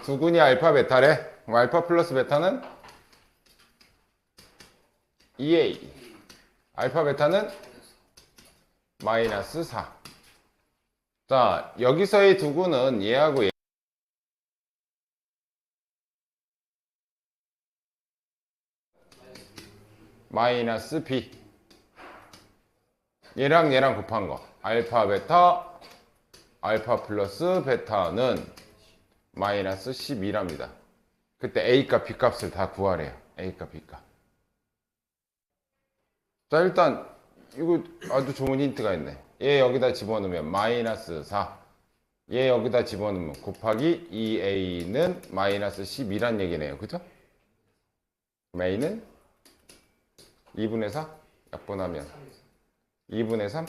두근이 알파 베타래. 그럼 알파 플러스 베타는 2a. 알파 베타는 마이너스 4. 자, 여기서의 두근은 얘하고 얘 마이너스 b. 얘랑 얘랑 곱한 거. 알파 베타 알파 플러스 베타는 마이너스 12랍니다. 그때 A값, B값을 다 구하래요. A값, B값. 자, 일단 이거 아주 좋은 힌트가 있네. 얘 여기다 집어넣으면 마이너스 4. 얘 여기다 집어넣으면 곱하기 2A는 마이너스 12란 얘기네요. 그죠? A는 2분의 4 약분하면 2분의 3.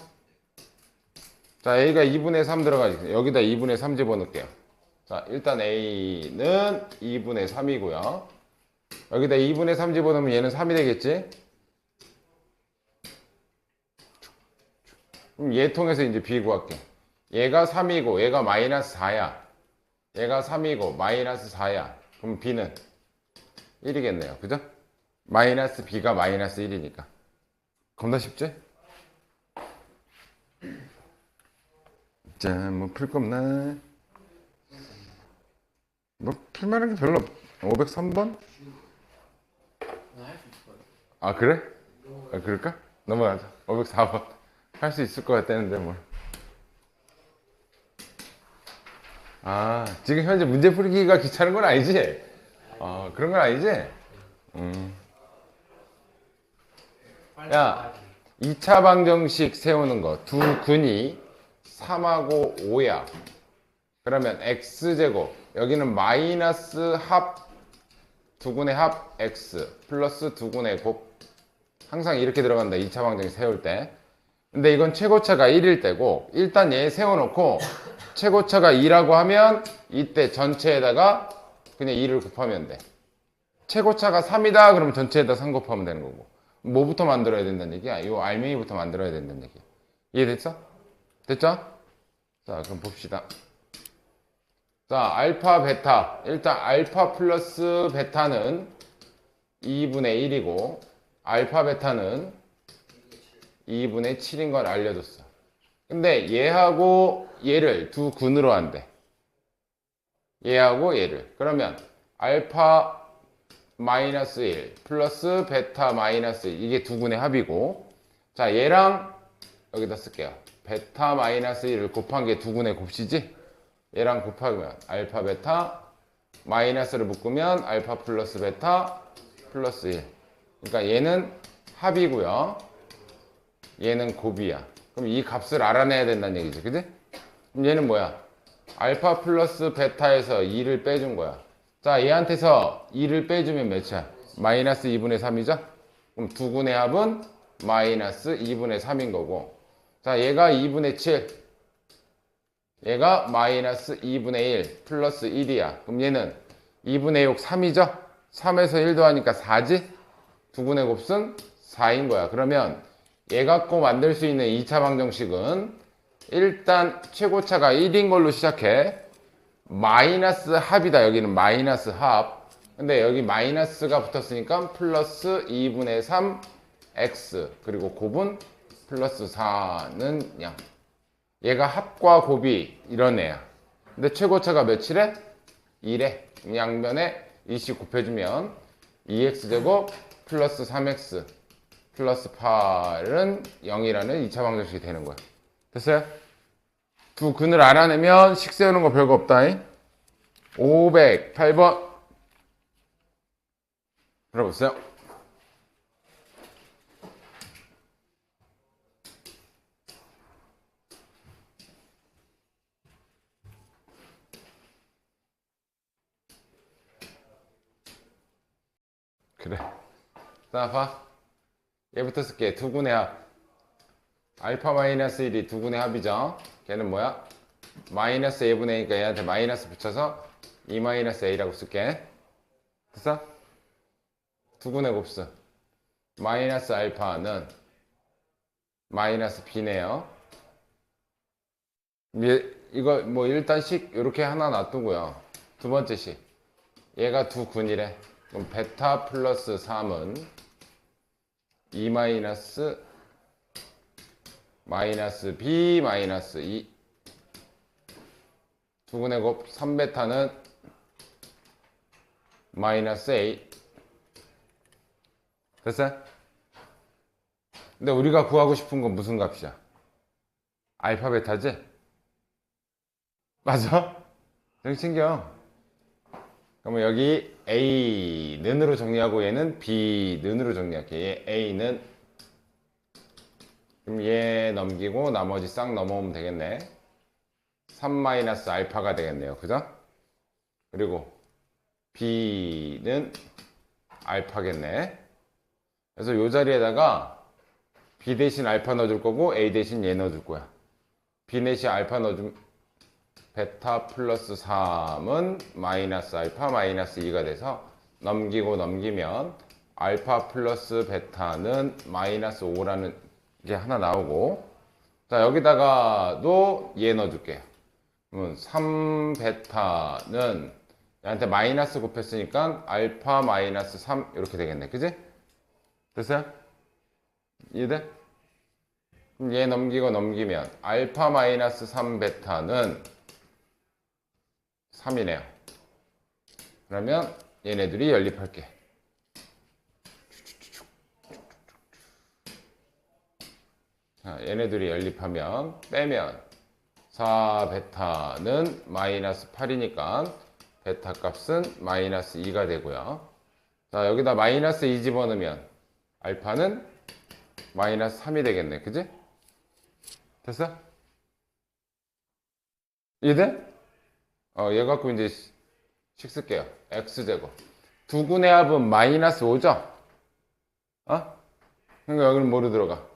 자, A가 2분의 3 들어가지. 여기다 2분의 3 집어넣을게요. 자, 일단 A는 2분의 3이고요. 여기다 2분의 3 집어넣으면 얘는 3이 되겠지? 그럼 얘 통해서 이제 B 구할게. 얘가 3이고 얘가 마이너스 4야. 얘가 3이고 마이너스 4야. 그럼 B는 1이겠네요. 그죠? 마이너스 B가 마이너스 1이니까. 겁나 쉽지? 자, 뭐 풀 거 없나? 뭐 풀만한 게 별로 없. 503번? 아, 그래? 아, 그럴까? 넘어가자. 504번. 할 수 있을 것 같다는데 뭘. 아, 지금 현재 문제 풀기가 귀찮은 건 아니지? 그런 건 아니지? 야, 2차 방정식 세우는 거. 두 근이 3하고 5야. 그러면 x제곱. 여기는 마이너스 합, 두근의 합 x 플러스 두근의 곱. 항상 이렇게 들어간다. 2차 방정식 세울 때. 근데 이건 최고차가 1일 때고, 일단 얘 세워놓고 최고차가 2라고 하면 이때 전체에다가 그냥 2를 곱하면 돼. 최고차가 3이다 그러면 전체에다 3 곱하면 되는 거고. 뭐부터 만들어야 된다는 얘기야? 이 알맹이부터 만들어야 된다는 얘기야. 이해됐어? 됐죠? 자, 그럼 봅시다. 자, 알파 베타. 일단 알파 플러스 베타는 2분의 1이고 알파 베타는 2분의 7인 걸 알려줬어. 근데 얘하고 얘를 두 근으로 한대. 얘하고 얘를. 그러면 알파 마이너스 1 플러스 베타 마이너스 1. 이게 두 근의 합이고. 자, 얘랑 여기다 쓸게요. 베타 마이너스 1을 곱한 게 두 근의 곱이지? 얘랑 곱하면 알파 베타 마이너스를 묶으면 알파 플러스 베타 플러스 1. 그러니까 얘는 합이고요. 얘는 곱이야. 그럼 이 값을 알아내야 된다는 얘기지. 그지? 그럼 얘는 뭐야? 알파 플러스 베타에서 2를 빼준 거야. 자, 얘한테서 2를 빼주면 몇이야? 마이너스 2분의 3이죠? 그럼 두 근의 합은 마이너스 2분의 3인 거고. 자, 얘가 2분의 7. 얘가 마이너스 2분의 1 플러스 1이야. 그럼 얘는 2분의 6 3이죠? 3에서 1 더하니까 4지? 두 근의 곱은 4인 거야. 그러면 얘 갖고 만들 수 있는 2차 방정식은 일단 최고차가 1인 걸로 시작해. 마이너스 합이다. 여기는 마이너스 합. 근데 여기 마이너스가 붙었으니까 플러스 2분의 3 x 그리고 곱은 플러스 4는 양. 얘가 합과 곱이 이런 애야. 근데 최고차가 몇이래? 2래. 양변에 2씩 곱해주면 2x제곱 플러스 3x 플러스 8은 0이라는 2차 방정식이 되는 거야. 됐어요? 두 근을 알아내면 식 세우는 거 별거 없다. 508번 들어보세요. 그래. 자, 봐. 얘부터 쓸게. 두 근의 합. 알파 마이너스 1이 두 근의 합이죠. 걔는 뭐야? 마이너스 a분의 a니까 얘한테 마이너스 붙여서 2 마이너스 a라고 쓸게. 됐어? 두 근의 곱수. 마이너스 알파는 마이너스 b네요. 이거 뭐 일단 식 이렇게 하나 놔두고요. 두 번째 식. 얘가 두 군이래. 그럼 베타 플러스 3은 2 마이너스 B 마이너스 2. 두 군의 곱 3베타는 마이너스 A. 됐어요? 근데 우리가 구하고 싶은 건 무슨 값이야? 알파 베타지? 맞아? 정 챙겨. 그러면 여기 A 는으로 정리하고 얘는 B 는으로 정리할게. 얘 A는 그럼 얘 넘기고 나머지 싹 넘어오면 되겠네. 3 마이너스 알파가 되겠네요. 그죠? 그리고 B는 알파겠네. 그래서 이 자리에다가 B 대신 알파 넣어줄 거고 A 대신 얘 넣어줄 거야. B 대신 알파 넣어주면 베타 플러스 3은 마이너스 알파 마이너스 2가 돼서 넘기고 넘기면 알파 플러스 베타는 마이너스 5라는 게 하나 나오고, 자 여기다가도 얘 넣어줄게요. 그러면 3베타는 얘한테 마이너스 곱했으니까 알파 마이너스 3 이렇게 되겠네. 그지? 됐어요? 이해돼? 그럼 얘 넘기고 넘기면 알파 마이너스 3베타는 3이네요. 그러면 얘네들이 연립할게. 자, 얘네들이 연립하면 빼면 4베타는 마이너스 8이니까 베타 값은 마이너스 2가 되고요. 자, 여기다 마이너스 2 집어넣으면 알파는 마이너스 3이 되겠네. 그지? 됐어? 이해돼? 얘 갖고 이제 식 쓸게요. x제곱. 두 군의 합은 마이너스 5죠? 그러니까 여기는 뭐로 들어가?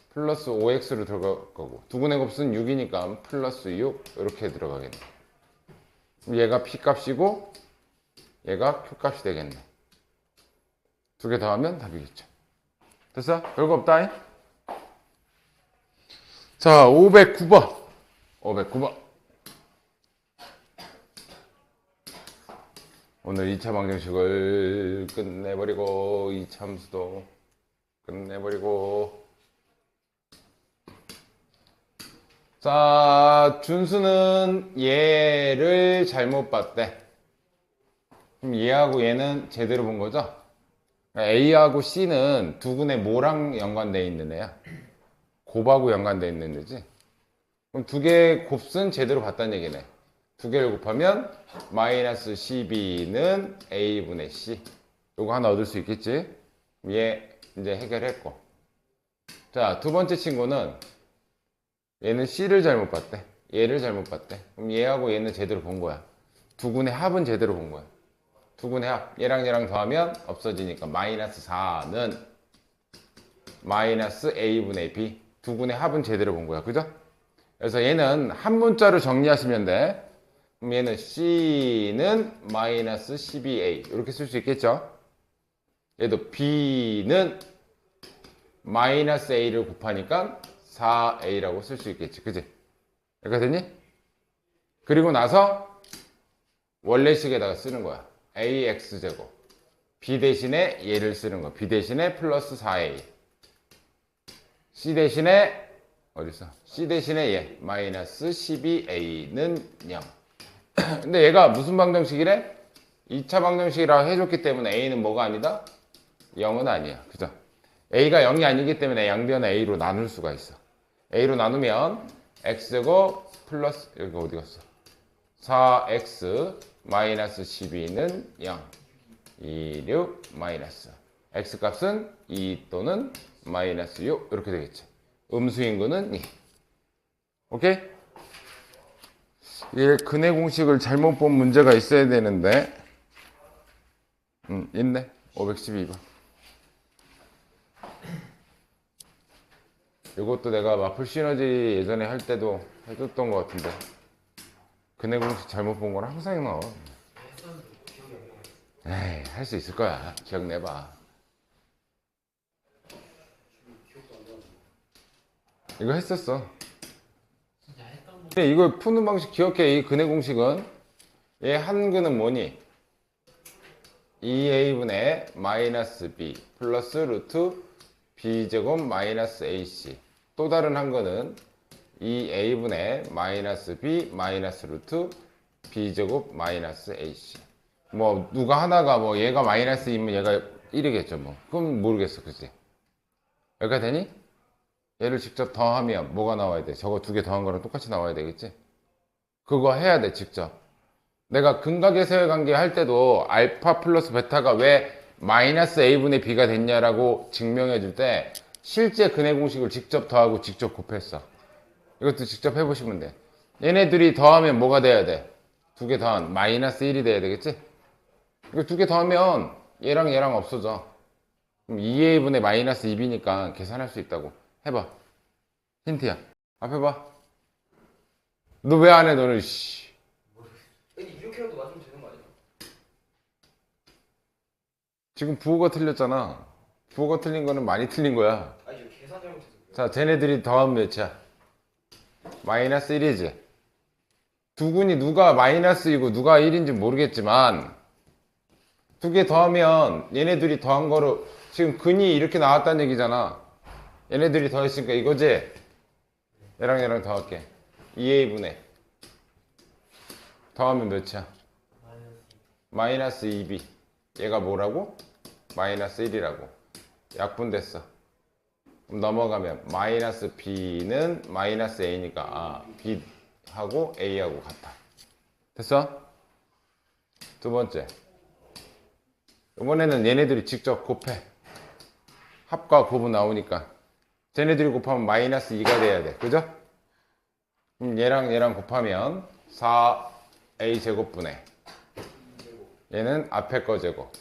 플러스 5x로 들어갈 거고, 두 군의 곱수는 6이니까 플러스 6 이렇게 들어가겠네. 얘가 p 값이고 얘가 q 값이 되겠네. 두 개 더하면 답이겠죠. 됐어? 별거 없다. 자, 509번. 509번. 오늘 2차 방정식을 끝내버리고 2차 함수도 끝내버리고. 자, 준수는 얘를 잘못 봤대. 그럼 얘하고 얘는 제대로 본 거죠? A하고 C는 두 군의 뭐랑 연관되어 있는 애야? 곱하고 연관되어 있는 애지? 그럼 두 개의 곱은 제대로 봤다는 얘기네. 두 개를 곱하면 마이너스 12는 A분의 C. 요거 하나 얻을 수 있겠지? 얘 이제 해결했고. 자, 두 번째 친구는 얘는 C를 잘못 봤대. 얘를 잘못 봤대. 그럼 얘하고 얘는 제대로 본 거야. 두 군의 합은 제대로 본 거야. 두 군의 합. 얘랑 얘랑 더하면 없어지니까 마이너스 4는 마이너스 A분의 B. 두 군의 합은 제대로 본 거야. 그죠? 그래서 얘는 한 문자로 정리하시면 돼. 그럼 얘는 C는 마이너스 12A. 이렇게 쓸 수 있겠죠? 얘도 B는 마이너스 A를 곱하니까 4A라고 쓸 수 있겠지. 그지? 이렇게 됐니? 그리고 나서 원래식에다가 쓰는 거야. AX제곱. B 대신에 얘를 쓰는 거. B 대신에 플러스 4A. C 대신에 어딨어? C 대신에 얘. 마이너스 12A는 0. 근데 얘가 무슨 방정식이래? 2차 방정식이라고 해줬기 때문에 A는 뭐가 아니다? 0은 아니야. 그죠? A가 0이 아니기 때문에 양변을 A로 나눌 수가 있어. A로 나누면 X제곱 플러스 여기 어디 갔어? 4X 마이너스 12는 0. 2, 6 마이너스. X 값은 2 또는 마이너스 6 이렇게 되겠지. 음수인근은 2. 오케이? 이게 근해 공식을 잘못 본 문제가 있어야 되는데 있네. 512번. 이것도 내가 마플 시너지 예전에 할 때도 해줬던 것 같은데 근해 공식 잘못 본 건 항상 나와. 에이, 할 수 있을 거야. 기억 내봐. 이거 했었어. 이거 푸는 방식 기억해. 이 근해 공식은 얘 한 근은 뭐니? 2a분의 마이너스 b 플러스 루트 b제곱 마이너스 ac. 또 다른 한 거는 2a분의 마이너스 b 마이너스 루트 b제곱 마이너스 ac. 뭐 누가 하나가 뭐 얘가 마이너스 2면 얘가 1이겠죠 뭐. 그럼 모르겠어, 그치? 여기가 되니? 얘를 직접 더하면 뭐가 나와야 돼? 저거 두 개 더한 거랑 똑같이 나와야 되겠지? 그거 해야 돼, 직접. 내가 근각에서의 관계 할 때도 알파 플러스 베타가 왜 마이너스 a분의 b가 됐냐라고 증명해 줄 때 실제 근의 공식을 직접 더하고 직접 곱했어. 이것도 직접 해보시면 돼. 얘네들이 더하면 뭐가 돼야 돼? 두 개 더한 마이너스 1이 돼야 되겠지? 이거 두 개 더하면 얘랑 얘랑 없어져. 그럼 2a분의 마이너스 2b니까 계산할 수 있다고. 해봐. 힌트야. 앞에 봐. 너 왜 안 해, 너는, 씨. 아니 이렇게라도 맞으면 되는 거 아니야? 지금 부호가 틀렸잖아. 부호가 틀린 거는 많이 틀린 거야. 아니 이거 계산 잘못해서 그래. 자, 쟤네들이 더하면 몇이야? 마이너스 1이지. 두 군이 누가 마이너스이고 누가 1인지 모르겠지만 두 개 더하면 얘네들이 더한 거로 지금 근이 이렇게 나왔다는 얘기잖아. 얘네들이 더했으니까 이거지? 얘랑 얘랑 더할게. 2a분의 더하면 몇이야? 마이너스 2b. 얘가 뭐라고? 마이너스 1이라고. 약분됐어. 그럼 넘어가면 마이너스 b는 마이너스 a니까 b하고 a하고 같아. 됐어? 두 번째. 이번에는 얘네들이 직접 곱해. 합과 곱은 나오니까 쟤네들이 곱하면 마이너스 2가 돼야 돼. 그죠? 그럼 얘랑 얘랑 곱하면 4a 제곱분의 얘는 앞에 거 제곱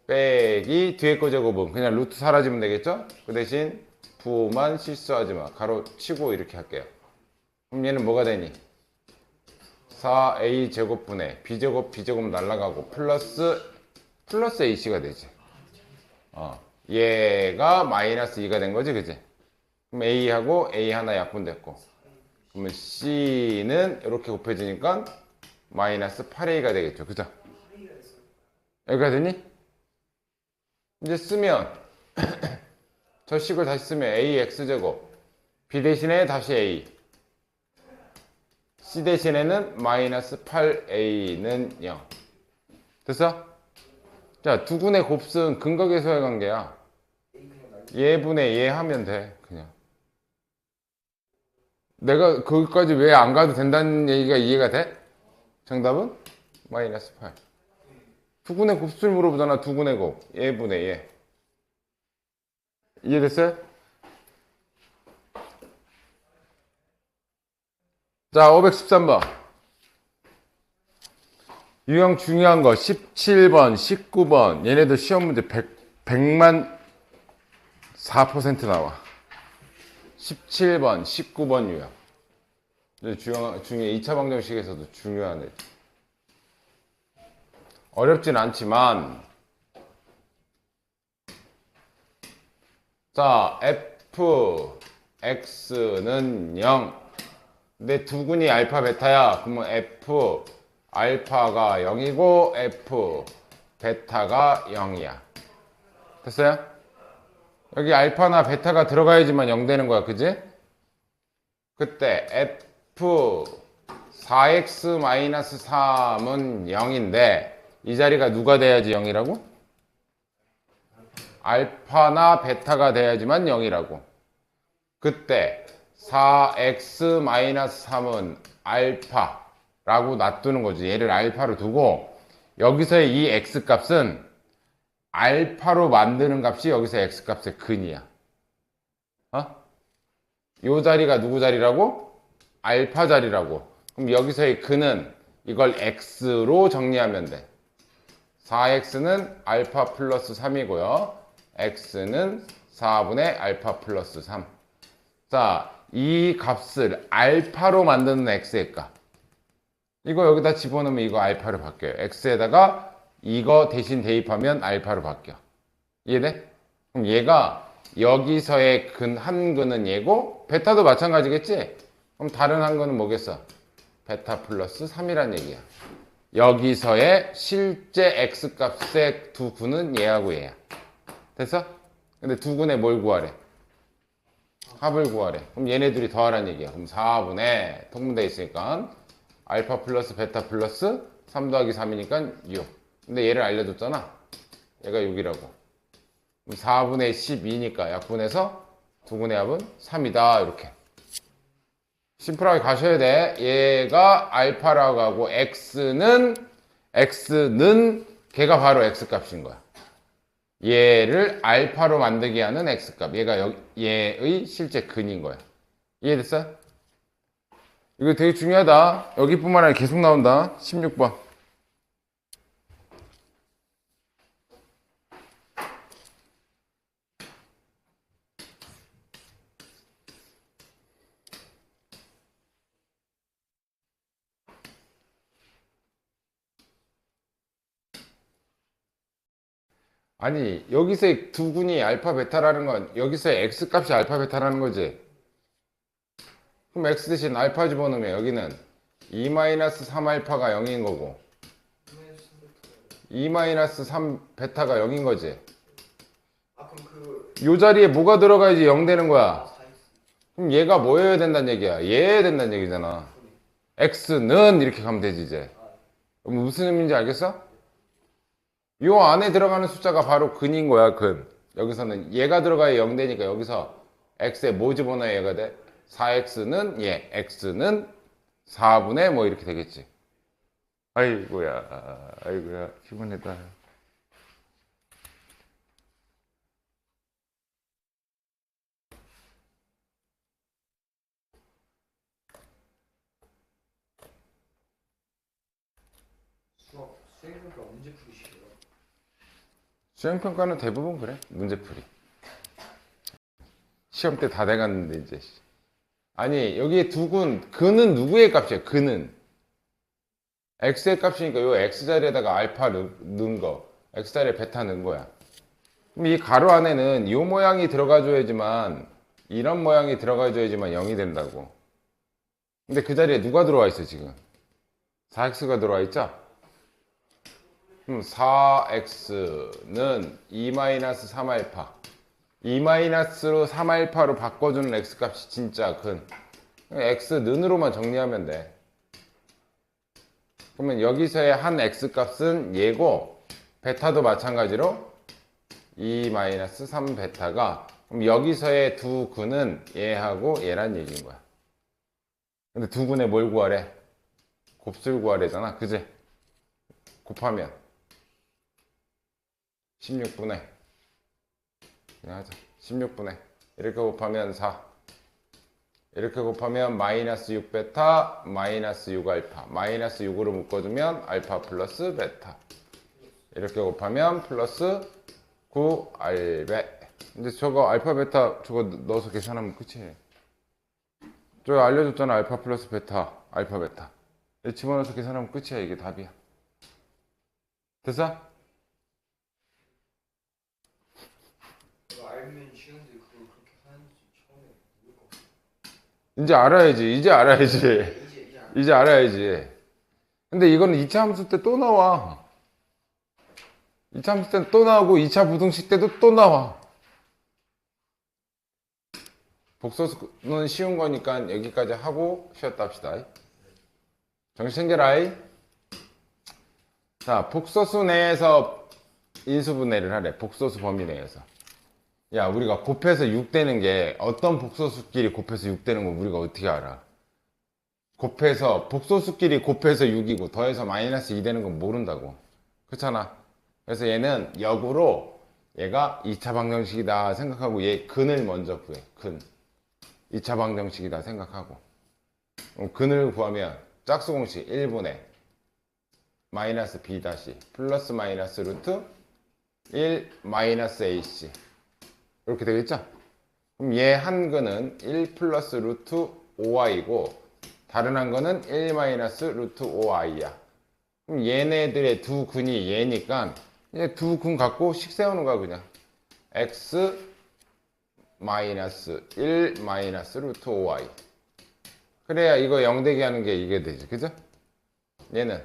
빼기 뒤에 거 제곱은 그냥 루트 사라지면 되겠죠? 그 대신 부호만 실수하지 마. 가로 치고 이렇게 할게요. 그럼 얘는 뭐가 되니? 4a 제곱분의 b제곱 b제곱 날라가고 플러스 ac가 되지. 얘가 마이너스 2가 된 거지, 그지? 그럼 a하고 a 하나 약분됐고 그러면 c는 이렇게 곱해지니까 마이너스 8a가 되겠죠, 그죠? 여기가 되니? 이제 쓰면 저 식을 다시 쓰면 ax제곱 b 대신에 다시 a c 대신에는 마이너스 8a는 0. 됐어? 자, 두 군의 곱수는 근각에서의 관계야. 얘분의 얘 하면 돼, 그냥. 내가 거기까지 왜 안 가도 된다는 얘기가 이해가 돼? 정답은? 마이너스 8. 두 군의 곱수를 물어보잖아, 두 군의 곱. 얘분의 얘. 이해됐어요? 자, 513번. 유형 중요한 거 17번, 19번. 얘네들 시험 문제 100만 4% 나와. 17번, 19번 유형. 중요해. 2차 방정식에서도 중요한 애. 어렵진 않지만 자, fx는 0. 근데 두 군이 알파 베타야. 그러면 f 알파가 0이고 f 베타가 0이야. 됐어요? 여기 알파나 베타가 들어가야지만 0 되는 거야, 그지? 그때 f 4x-3은 0인데 이 자리가 누가 돼야지 0이라고? 알파나 베타가 돼야지만 0이라고. 그때 4x-3은 알파라고 놔두는 거지. 얘를 알파로 두고 여기서의 이 x값은 알파로 만드는 값이 여기서 x값의 근이야. 요 자리가 누구 자리라고? 알파 자리라고. 그럼 여기서의 근은 이걸 x로 정리하면 돼. 4x는 알파 플러스 3이고요. x는 4분의 알파 플러스 3. 자, 이 값을 알파로 만드는 x의 값. 이거 여기다 집어넣으면 이거 알파로 바뀌어요. x에다가 이거 대신 대입하면 알파로 바뀌어. 이해돼? 그럼 얘가 여기서의 한 근은 얘고 베타도 마찬가지겠지? 그럼 다른 한 근은 뭐겠어? 베타 플러스 3이란 얘기야. 여기서의 실제 x값의 두 근은 얘하고 얘야. 됐어? 근데 두 근에 뭘 구하래? 합을 구하래. 그럼 얘네들이 더하라는 얘기야. 그럼 4분의 통분돼 있으니까 알파 플러스 베타 플러스 3 더하기 3이니까 6. 근데 얘를 알려줬잖아. 얘가 6이라고. 그럼 4분의 12니까 약분해서 두 근의 합은 3이다. 이렇게. 심플하게 가셔야 돼. 얘가 알파라고 하고 x는 걔가 바로 x값인 거야. 얘를 알파로 만들게 하는 x값. 얘가 얘의 실제 근인 거야. 이해됐어? 이거 되게 중요하다. 여기뿐만 아니라 계속 나온다. 16번. 아니, 여기서의 두 군이 알파 베타라는 건 여기서의 x값이 알파 베타라는 거지. 그럼 x 대신 알파 집어넣으면 여기는 2-3알파가 0인 거고 2-3 베타가 0인 거지. 아 그럼 그 요 자리에 뭐가 들어가야지 0 되는 거야. 4x 그럼 얘가 뭐여야 된다는 얘기야? 얘여야 된다는 얘기잖아. x는 이렇게 가면 되지 이제. 그럼 무슨 의미인지 알겠어? 요 안에 들어가는 숫자가 바로 근인 거야, 근. 여기서는 얘가 들어가야 0 되니까 여기서 x에 뭐 집어넣어야 얘가 돼? 4x는 얘, x는 4분의 뭐 이렇게 되겠지. 아이고야, 피곤하다. 수행평가 언제 풀으시게요? 수행평가는 대부분 그래, 문제풀이. 시험 때 다 돼갔는데 이제. 아니, 여기에 두 근은 누구의 값이야, 근은. x의 값이니까 요 x자리에다가 알파 넣은 거, x자리에 베타 넣은 거야. 그럼 이 가로 안에는 이 모양이 들어가줘야지만, 이런 모양이 들어가줘야지만 0이 된다고. 근데 그 자리에 누가 들어와 있어, 지금? 4x가 들어와 있죠? 그럼 4x는 2-3알파. 2-로 3알파로 바꿔주는 x값이 진짜 근. x는으로만 정리하면 돼. 그러면 여기서의 한 x값은 얘고, 베타도 마찬가지로 2-3 베타가, 그럼 여기서의 두 근은 얘하고 얘란 얘기인 거야. 근데 두 근에 뭘 구하래? 곱수를 구하래잖아. 그지? 곱하면 16분의 그냥 하자. 16분의 이렇게 곱하면 4 이렇게 곱하면 마이너스 6베타 마이너스 6알파 마이너스 6으로 묶어주면 알파 플러스 베타 이렇게 곱하면 플러스 9알베. 근데 저거 알파 베타 저거 넣어서 계산하면 끝이에요. 저거 알려줬잖아. 알파 플러스 베타 알파 베타 집어넣어서 계산하면 끝이야. 이게 답이야. 됐어? 그거 알면 쉬운데 그걸 그렇게 하는지 처음에 모를 것 같아요. 이제 알아야지. 이제 알아야지. 이제 이제 알아야지. 근데 이거는 2차 함수 때 또 나와. 2차 함수 때는 또 나오고 2차 부등식 때도 또 나와. 복소수는 쉬운 거니까 여기까지 하고 쉬었다 합시다. 정신 챙겨라. 자, 복소수 내에서 인수분해를 하래. 복소수 범위 내에서. 야, 우리가 곱해서 6 되는 게 어떤 복소수끼리 곱해서 6 되는 거 우리가 어떻게 알아? 복소수끼리 곱해서 6이고 더해서 마이너스 2 되는 건 모른다고. 그렇잖아. 그래서 얘는 역으로 얘가 2차 방정식이다 생각하고 얘 근을 먼저 구해. 근. 2차 방정식이다 생각하고. 근을 구하면 짝수 공식 1분의 마이너스 b 다시 플러스 마이너스 루트 1 마이너스 ac 이렇게 되겠죠? 그럼 얘 한 근은 1 플러스 루트 5i고 다른 한 근은 1 마이너스 루트 5i야. 그럼 얘네들의 두 근이 얘니까 얘 두 근 갖고 식 세우는 거야 그냥. x 마이너스 1 마이너스 루트 5i 그래야 이거 0 되게 하는 게 이게 되지. 그죠? 얘는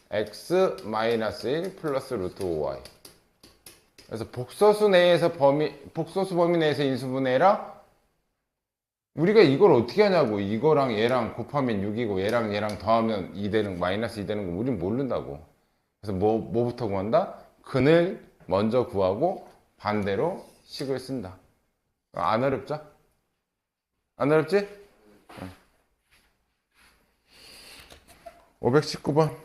x 마이너스 1 플러스 루트 5y. 그래서 복소수 내에서 복소수 범위 내에서 인수분해라. 우리가 이걸 어떻게 하냐고. 이거랑 얘랑 곱하면 6이고 얘랑 더하면 2 되는 마이너스 2 되는 거 우린 모른다고. 그래서 뭐부터 구한다? 근을 먼저 구하고 반대로 식을 쓴다. 안 어렵죠? 안 어렵지? 519번.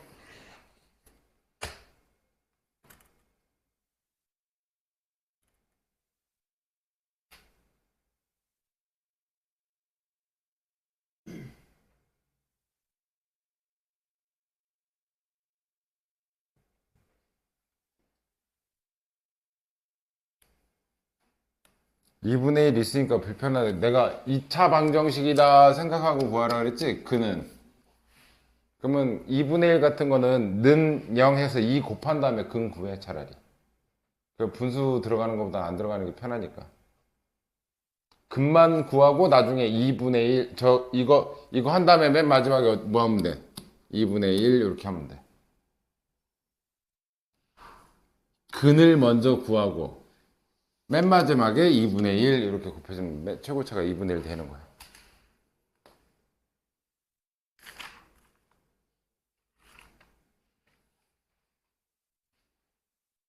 이분의 1 있으니까 불편하다. 내가 2차 방정식이다 생각하고 구하라 그랬지? 그는. 그러면 2분의 1 같은 거는 는 0 해서 2 곱한 다음에 근 구해 차라리. 그 분수 들어가는 것보다 안 들어가는 게 편하니까. 근만 구하고 나중에 2분의 1 이거 한 다음에 맨 마지막에 뭐 하면 돼? 2분의 1 이렇게 하면 돼. 근을 먼저 구하고 맨 마지막에 2분의 1 이렇게 곱해주면 최고차가 2분의 1 되는 거야.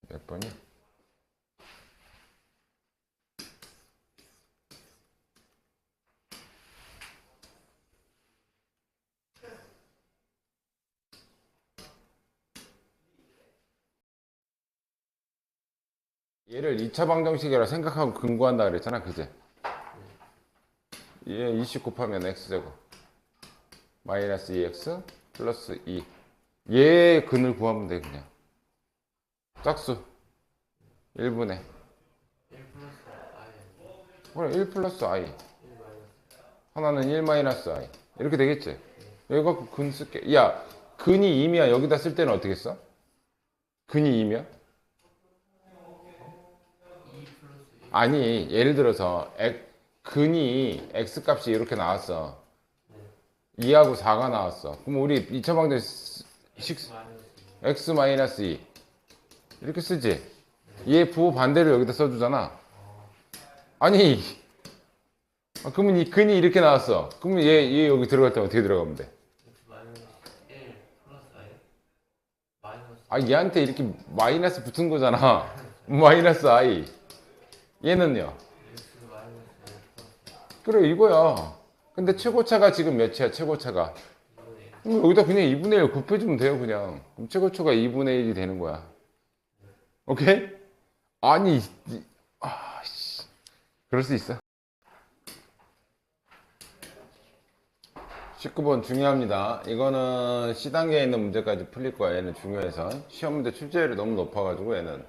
몇 번이야? 얘를 2차 방정식이라 생각하고 근구한다 그랬잖아, 그제? 얘 20 곱하면 x제곱 마이너스 2x 플러스 2. 얘의 근을 구하면 돼, 그냥. 짝수 1분의 1 플러스 i. 하나는 1 마이너스 i. 이렇게 되겠지? 이거 갖고 근 쓸게. 야, 근이 2면 여기다 쓸 때는 어떻게 써? 근이 2면? 아니, 예를 들어서 근이 x값이 이렇게 나왔어. 2하고 4가 나왔어. 그럼 우리 2차 방정식 x 마이너스 2 이렇게 쓰지. 얘 부호 반대로 여기다 써주잖아. 아니, 그러면 이 근이 이렇게 나왔어. 그러면 얘 여기 들어갈 때 어떻게 들어가면 돼? 아, 얘한테 이렇게 마이너스 붙은 거잖아. 마이너스 i. 얘는요? 그래, 이거야. 근데 최고차가 지금 몇이야, 최고차가? 그럼 여기다 그냥 2분의 1 곱해주면 돼요, 그냥. 그럼 최고차가 2분의 1이 되는 거야. 오케이? 아니, 그럴 수 있어. 19번 중요합니다. 이거는 C단계에 있는 문제까지 풀릴 거야. 얘는 중요해서. 시험 문제 출제율이 너무 높아가지고 얘는.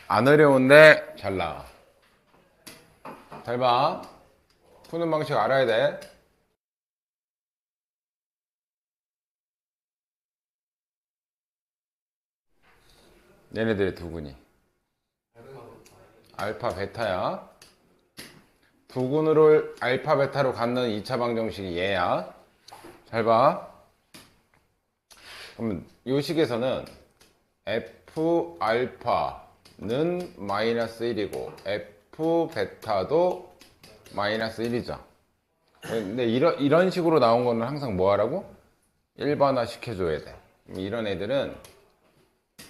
안 어려운데 잘 나와. 잘 봐. 푸는 방식 알아야 돼. 얘네들의 두근이 알파 베타야. 두근으로 알파 베타로 갖는 2차 방정식이 얘야. 잘 봐. 그러면 이 식에서는 f 알파는 마이너스 1이고 f 베타도 마이너스 1이죠. 근데 이런 식으로 나온 거는 항상 뭐 하라고? 일반화 시켜줘야 돼. 이런 애들은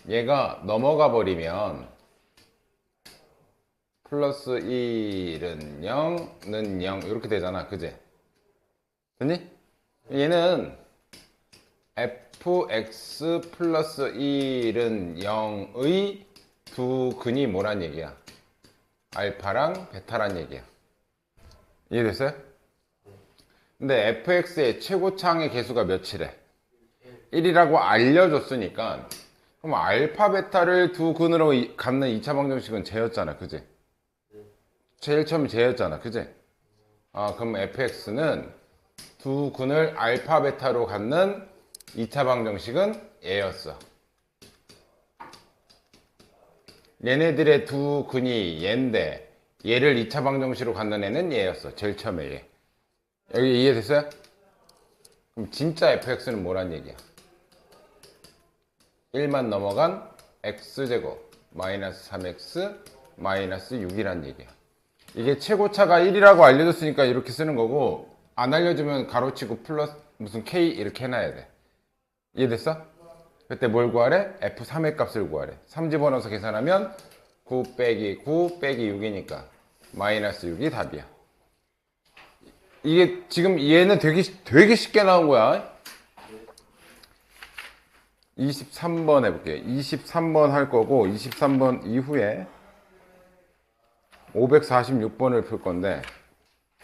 얘가 넘어가 버리면 플러스 1은 0는 0 이렇게 되잖아, 그제? 됐니? 얘는 fx 플러스 1은 0의 두 근이 뭐란 얘기야? 알파랑 베타란 얘기야. 이해됐어요? 근데 fx의 최고차항의 개수가 몇이래? 1이라고 알려줬으니까 그럼 알파 베타를 두 근으로 갖는 2차 방정식은 쟤였잖아, 그지? 제일 처음에 쟤였잖아, 그지? 그럼 fx는 두 근을 알파 베타로 갖는 2차 방정식은 얘였어. 얘네들의 두 근이 얘인데 얘를 2차 방정식으로 갖는 애는 얘였어. 제일 처음에 얘. 여기 이해됐어요? 그럼 진짜 fx는 뭐란 얘기야? 1만 넘어간 x제곱 마이너스 3x 마이너스 6이란 얘기야. 이게 최고차가 1이라고 알려줬으니까 이렇게 쓰는 거고, 안 알려주면 가로치고 플러스 무슨 k 이렇게 해놔야 돼. 이해됐어? 그때 뭘 구하래? f3의 값을 구하래. 3 집어넣어서 계산하면 9 빼기 9 빼기 6이니까 마이너스 6이 답이야. 이게 지금 얘는 되게 쉽게 나온 거야. 23번 해볼게요. 23번 할 거고, 23번 이후에 546번을 풀 건데,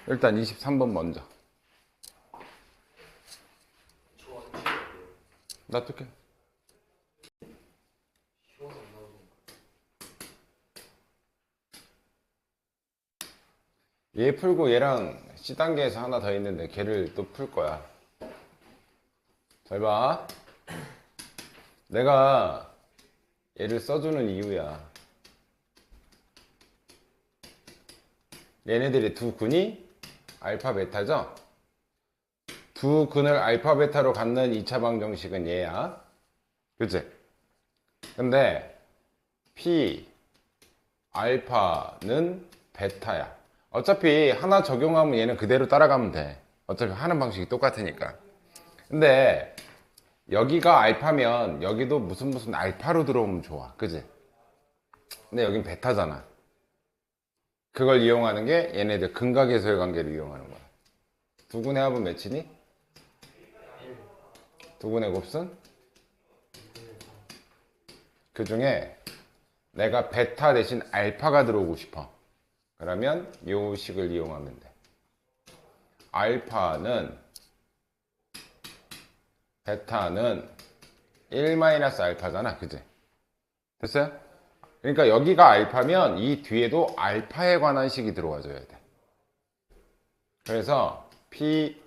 일단 23번 먼저. 저 안 찍어요. 놔둘게. 시원한 나오는 얘 풀고 얘랑 C단계에서 하나 더 있는데 걔를 또 풀 거야. 잘 봐. 내가 얘를 써주는 이유야. 얘네들이 두 근이 알파 베타죠? 두 근을 알파 베타로 갖는 2차 방정식은 얘야. 그치? 근데 P 알파는 베타야. 어차피 하나 적용하면 얘는 그대로 따라가면 돼. 어차피 하는 방식이 똑같으니까. 근데 여기가 알파면 여기도 무슨 알파로 들어오면 좋아. 그지? 근데 여긴 베타잖아. 그걸 이용하는 게 얘네들 근각에서의 관계를 이용하는 거야. 두 근의 합은 몇이니? 두 근의 곱은? 그 중에 내가 베타 대신 알파가 들어오고 싶어. 그러면 요 식을 이용하면 돼. 알파는 베타는 1-알파잖아. 그지? 됐어요? 그러니까 여기가 알파면 이 뒤에도 알파에 관한 식이 들어와줘야 돼. 그래서 P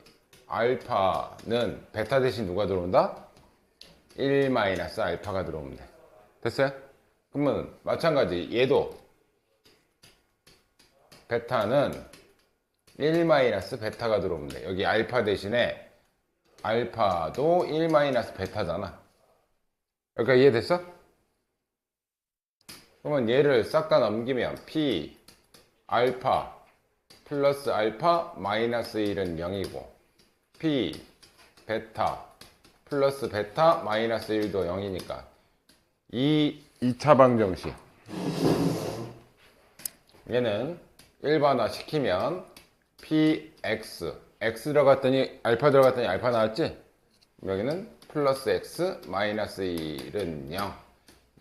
알파는 베타 대신 누가 들어온다? 1-알파가 들어오면 돼. 됐어요? 그러면 마찬가지 얘도 베타는 1-베타가 들어오면 돼. 여기 알파 대신에 알파도 1-베타잖아. 그러니까 이해됐어? 그러면 얘를 싹 다 넘기면 P 알파 플러스 알파 마이너스 1은 0이고 P 베타 플러스 베타 마이너스 1도 0이니까 이 2차 방정식 얘는 일반화 시키면 px x 들어갔더니 알파 들어갔더니 알파 나왔지? 여기는 플러스 x 마이너스 1은 0.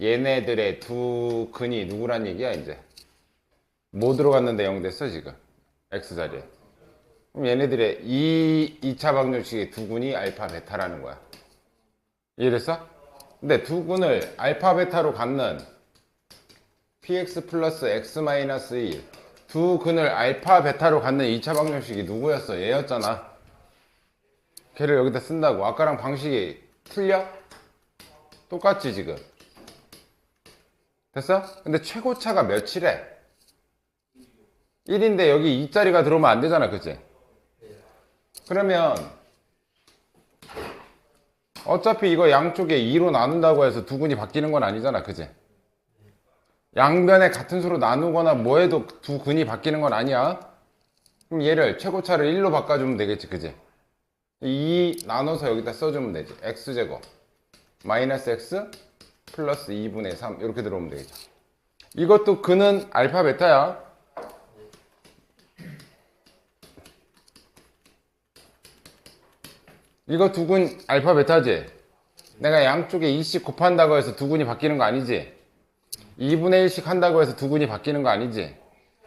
얘네들의 두 근이 누구란 얘기야 이제? 뭐 들어갔는데 0 됐어 지금? x 자리에. 그럼 얘네들의 이 2차 방정식의 두 근이 알파 베타라는 거야. 이해됐어? 근데 두 근을 알파 베타로 갖는 px 플러스 x 마이너스 1 두 근을 알파 베타로 갖는 2차 방정식이 누구였어? 얘였잖아. 걔를 여기다 쓴다고. 아까랑 방식이 틀려? 똑같지 지금. 됐어? 근데 최고차가 몇이래? 1인데 여기 2자리가 들어오면 안 되잖아. 그치? 그러면 어차피 이거 양쪽에 2로 나눈다고 해서 두 근이 바뀌는 건 아니잖아. 그치? 양변에 같은 수로 나누거나 뭐 해도 두 근이 바뀌는 건 아니야. 그럼 얘를 최고차를 1로 바꿔주면 되겠지. 그지? 2 나눠서 여기다 써주면 되지. x제곱 마이너스 x 플러스 2분의 3 이렇게 들어오면 되겠죠. 이것도 근은 알파 베타야. 이거 두 근 알파 베타지? 내가 양쪽에 2씩 곱한다고 해서 두 근이 바뀌는 거 아니지? 2분의 1씩 한다고 해서 두 근이 바뀌는 거 아니지?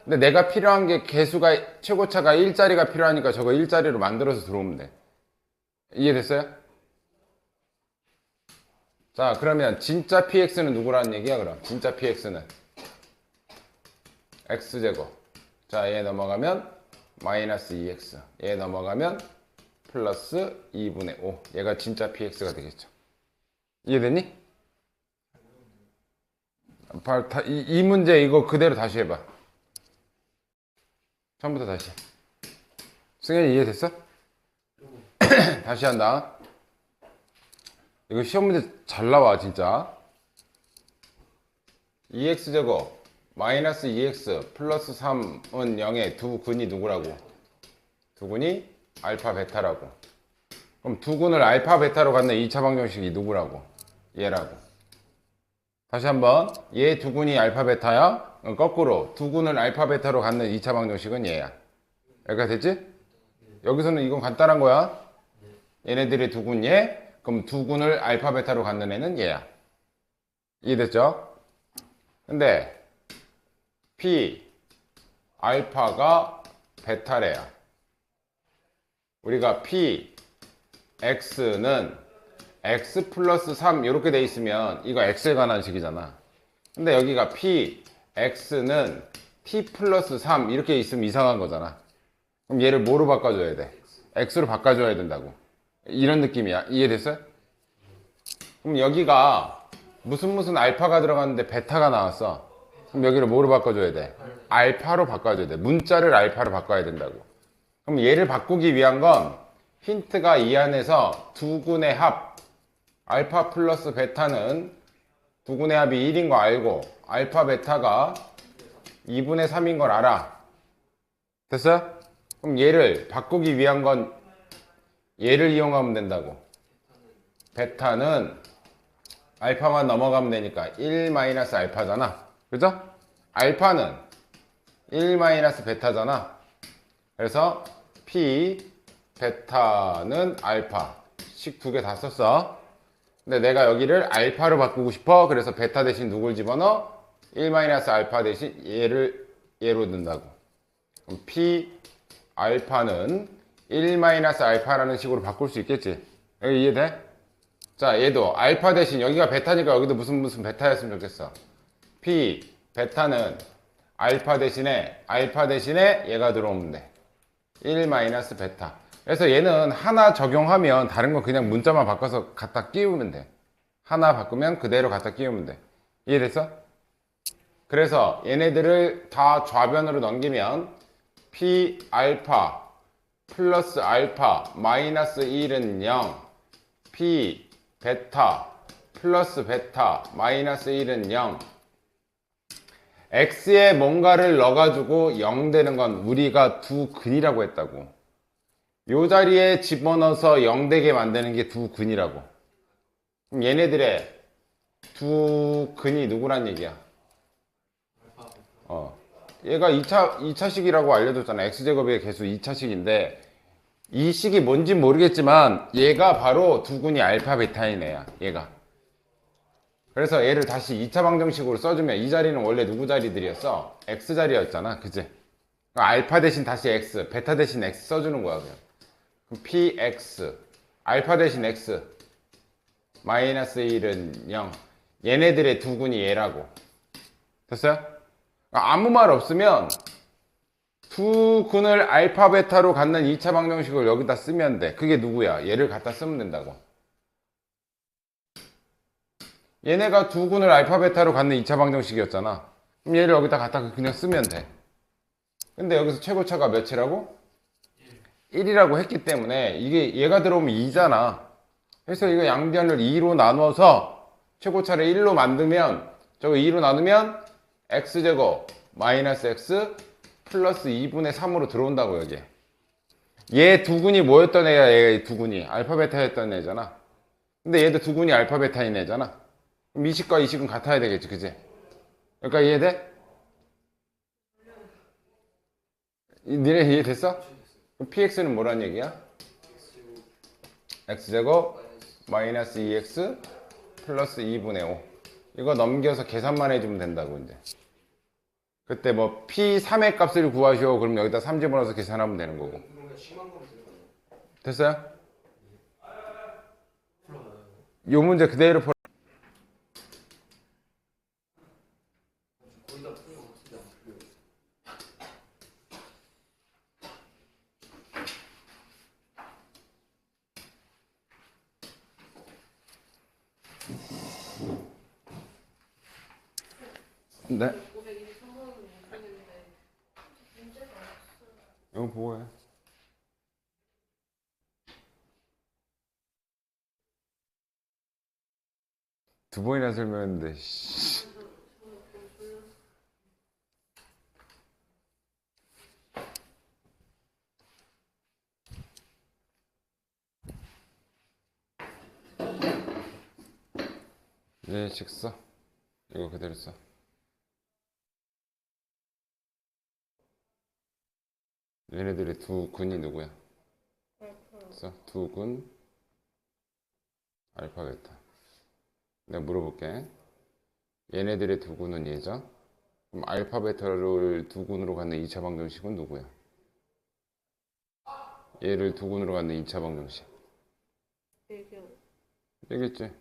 근데 내가 필요한 게 개수가 최고차가 1자리가 필요하니까 저거 1자리로 만들어서 들어오면 돼. 이해됐어요? 자 그러면 진짜 px는 누구라는 얘기야 그럼? 진짜 px는 x제곱. 자 얘 넘어가면 마이너스 2x 얘 넘어가면 플러스 2분의 5 얘가 진짜 px가 되겠죠. 이해됐니? 이 문제 이거 그대로 다시 해봐. 처음부터 다시. 승현이 이해됐어? 다시 한다. 이거 시험 문제 잘 나와 진짜. 2x제곱 마이너스 2x 플러스 3은 0의 두 근이 누구라고? 두 근이 알파 베타라고. 그럼 두 근을 알파 베타로 갖는 2차 방정식이 누구라고? 얘라고. 다시 한번, 얘 두 근이 알파 베타야? 거꾸로 두 근을 알파 베타로 갖는 2차 방정식은 얘야. 여기가 됐지? 여기서는 이건 간단한 거야. 얘네들의 두 근 얘, 그럼 두 근을 알파 베타로 갖는 애는 얘야. 이해됐죠? 근데 P 알파가 베타래야. 우리가 P X는 X 플러스 3 이렇게 돼 있으면 이거 X에 관한 식이잖아. 근데 여기가 P X는 T 플러스 3 이렇게 있으면 이상한 거잖아. 그럼 얘를 뭐로 바꿔줘야 돼? X로 바꿔줘야 된다고. 이런 느낌이야. 이해됐어요? 그럼 여기가 무슨 알파가 들어갔는데 베타가 나왔어. 그럼 여기를 뭐로 바꿔줘야 돼? 알파로 바꿔줘야 돼. 문자를 알파로 바꿔야 된다고. 그럼 얘를 바꾸기 위한 건 힌트가 이 안에서 두 근의 합 알파 플러스 베타는 두 근의 합이 1인 거 알고 알파 베타가 2분의 3인 걸 알아. 됐어요? 그럼 얘를 바꾸기 위한 건 얘를 이용하면 된다고. 베타는 알파만 넘어가면 되니까 1 마이너스 알파잖아. 그죠? 알파는 1 마이너스 베타잖아. 그래서 P 베타는 알파 식 두 개 다 썼어. 근데 내가 여기를 알파로 바꾸고 싶어. 그래서 베타 대신 누굴 집어넣어? 1 마이너스 알파 대신 얘를 얘로 둔다고. 그럼 P 알파는 1 마이너스 알파라는 식으로 바꿀 수 있겠지. 여기 이해돼? 자, 얘도 알파 대신 여기가 베타니까 여기도 무슨 베타였으면 좋겠어. P 베타는 알파 대신에 얘가 들어오면 돼. 1 마이너스 베타. 그래서 얘는 하나 적용하면 다른 거 그냥 문자만 바꿔서 갖다 끼우면 돼. 하나 바꾸면 그대로 갖다 끼우면 돼. 이해됐어? 그래서 얘네들을 다 좌변으로 넘기면 P 알파 플러스 알파 마이너스 1은 0, P 베타 플러스 베타 마이너스 1은 0. X에 뭔가를 넣어가지고 0 되는 건 우리가 두 근이라고 했다고. 요 자리에 집어넣어서 0 되게 만드는 게 두 근이라고. 그럼 얘네들의 두 근이 누구란 얘기야? 얘가 2차식이라고 알려줬잖아. X제곱의 개수 2차식인데 이 식이 뭔지 모르겠지만 얘가 바로 두 근이 알파 베타인 애야. 얘가. 그래서 얘를 다시 2차 방정식으로 써주면 이 자리는 원래 누구 자리들이었어? X 자리였잖아. 그치? 알파 대신 다시 X, 베타 대신 X 써주는 거야. 그냥. 그럼 PX, 알파 대신 X, 마이너스 1은 0. 얘네들의 두 근이 얘라고. 됐어요? 아무 말 없으면 두 근을 알파 베타로 갖는 2차 방정식을 여기다 쓰면 돼. 그게 누구야? 얘를 갖다 쓰면 된다고. 얘네가 두 근을 알파 베타로 갖는 2차 방정식이었잖아. 그럼 얘를 여기다 갖다 그냥 쓰면 돼. 근데 여기서 최고차가 몇이라고? 1이라고 했기 때문에 이게 얘가 들어오면 2잖아. 그래서 이거 양변을 2로 나눠서 최고차를 1로 만들면 저거 2로 나누면 x제곱 마이너스 x 플러스 2분의 3으로 들어온다고 여기. 얘 두 근이 뭐였던 애야? 얘 두 근이 알파 베타였던 애잖아. 근데 얘도 두 근이 알파 베타인 애잖아. 그럼 이 식과 이 식은 같아야 되겠지, 그치? 그러니까 이해돼? 니네 이해됐어? 그럼 px는 뭐란 얘기야? x제곱 마이너스 2x 플러스 2분의 5. 이거 넘겨서 계산만 해주면 된다고 이제. 그때 뭐 p3의 값을 구하시오. 그럼 여기다 3 집어넣어서 계산하면 되는 거고. 됐어요? 요 문제 그대로 풀어. 네. 이거 보고 해. 두 번이나 설명했는데 씨. 얘식 써. 이거 그대로 써. 얘네들의 두 군이 누구야? 써. 두 군 알파 베타. 내가 물어볼게. 얘네들의 두 군은 얘죠? 그럼 알파 베타를 두 군으로 갖는 2차 방정식은 누구야? 얘를 두 군으로 갖는 2차 방정식. 얘겠지.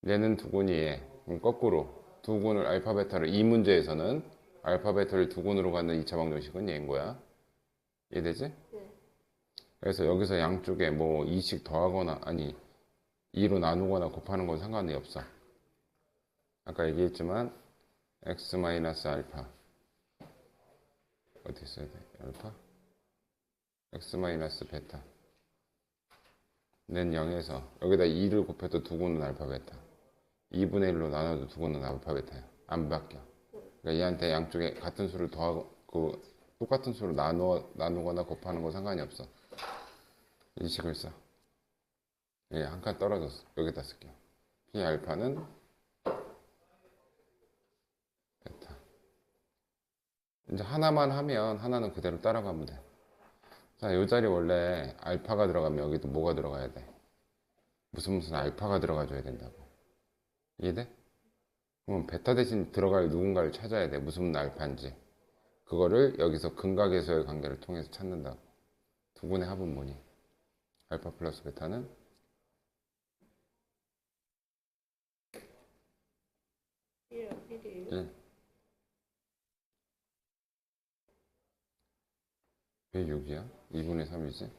얘는 두 군이 얘. 그럼 거꾸로 두 군을 알파 베타를 이 문제에서는 알파 베타를 두 군으로 갖는 2차 방정식은 얘인 거야. 이해되지? 네. 그래서 여기서 양쪽에 뭐 2씩 더하거나 아니 2로 나누거나 곱하는 건 상관이 없어. 아까 얘기했지만 x 마이너스 알파 어디 있어야 돼? 알파 x 마이너스 베타 는 0에서 여기다 2를 곱해도 두 군은 알파 베타 2분의 1로 나눠도 두 군은 알파 베타야. 안 바뀌어. 그러니까 얘한테 양쪽에 같은 수를 더하고 똑같은 수로 나누거나 곱하는 건 상관이 없어. 이 식을 써. 예, 한 칸 떨어졌어. 여기다 쓸게요. P 알파는 베타. 이제 하나만 하면 하나는 그대로 따라가면 돼. 자, 이 자리 원래 알파가 들어가면 여기도 뭐가 들어가야 돼? 무슨 알파가 들어가줘야 된다고. 이해돼? 그럼 베타 대신 들어갈 누군가를 찾아야 돼. 무슨 알파인지. 그거를 여기서 근각에서의 관계를 통해서 찾는다고. 두 분의 합은 뭐니? 알파 플러스 베타는 1. 왜 6이야? 2분의 3이지?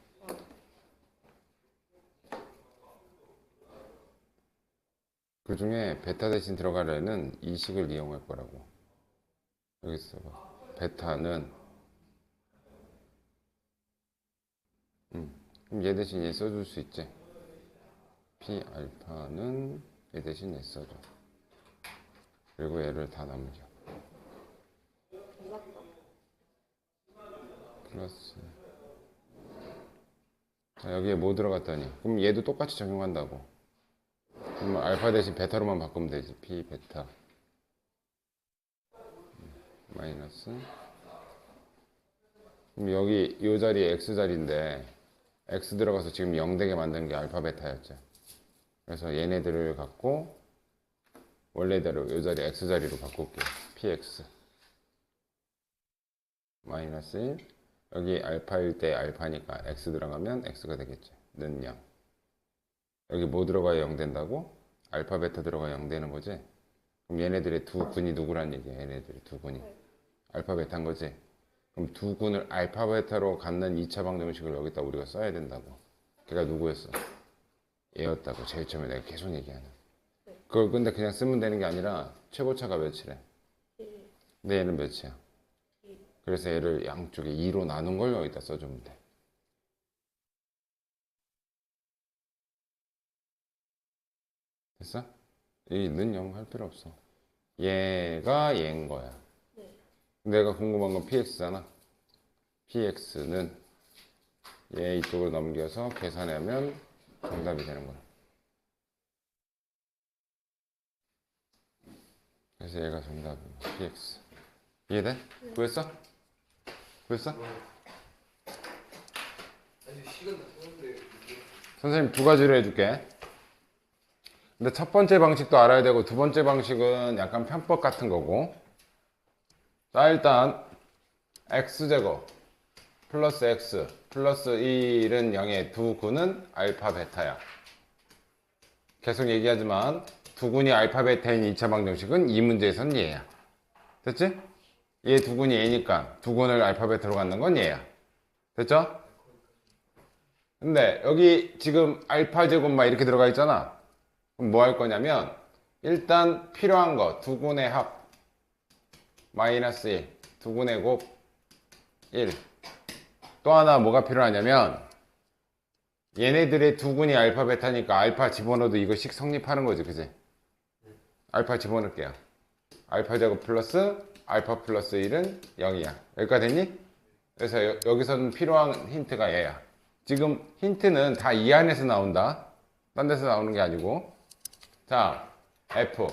그 중에 베타 대신 들어갈 애는 이 식을 이용할 거라고. 여기 써봐. 베타는 그럼 얘 대신 얘 써줄 수 있지? P 알파는 얘 대신 얘 써줘. 그리고 얘를 다 남겨. 플러스. 자, 여기에 뭐 들어갔다니? 그럼 얘도 똑같이 적용한다고. 그럼 알파 대신 베타로만 바꾸면 되지. P 베타 마이너스. 그럼 여기 이 자리에 x 자리인데 x 들어가서 지금 0 되게 만든 게 알파 베타였죠. 그래서 얘네들을 갖고 원래대로 이 자리 x 자리로 바꿀게요. px 마이너스 1. 여기 알파일 때 알파니까 x 들어가면 x가 되겠죠. 는 0. 여기 뭐 들어가야 0 된다고? 알파 베타 들어가야 0 되는 거지. 그럼 얘네들의 두 군이 누구란 얘기야? 얘네들의 두 군이 알파 베타인 거지. 그럼 두 군을 알파 베타로 갖는 2차 방정식을 여기다 우리가 써야 된다고. 걔가 누구였어? 얘였다고. 제일 처음에 내가 계속 얘기하는. 그걸 근데 그냥 쓰면 되는 게 아니라 최고차가 몇이래? 근데 얘는 몇이야? 그래서 얘를 양쪽에 2로 나눈 걸 여기다 써주면 돼. 됐어? 이는 0 할 필요 없어. 얘가 얘인 거야. 내가 궁금한 건 px잖아. px는 얘 이쪽으로 넘겨서 계산하면 정답이 되는 거야. 그래서 얘가 정답이야. px. 이해돼? 구했어? 구했어? 아니 시간 다 썼는데 선생님 두 가지로 해줄게. 근데 첫 번째 방식도 알아야 되고 두 번째 방식은 약간 편법 같은 거고. 자, 일단 x제곱 플러스 x 플러스 1은 0의 두 군은 알파 베타야. 계속 얘기하지만 두 군이 알파 베타인 2차 방정식은 이 문제에선 얘야. 됐지? 얘 두 군이 얘니까 두 군을 알파 베타로 갖는 건 얘야. 됐죠? 근데 여기 지금 알파 제곱 막 이렇게 들어가 있잖아. 그럼 뭐 할 거냐면 일단 필요한 거 두 군의 합 마이너스 1 두 군의 곱 1. 또 하나 뭐가 필요하냐면 얘네들의 두근이 알파 베타니까 알파 집어넣어도 이거씩 성립하는 거지, 그지? 알파 집어넣을게요. 알파 제곱 플러스 알파 플러스 1은 0이야. 여기까지 됐니? 그래서 여기서는 필요한 힌트가 얘야. 지금 힌트는 다 이 안에서 나온다. 딴 데서 나오는 게 아니고. 자, F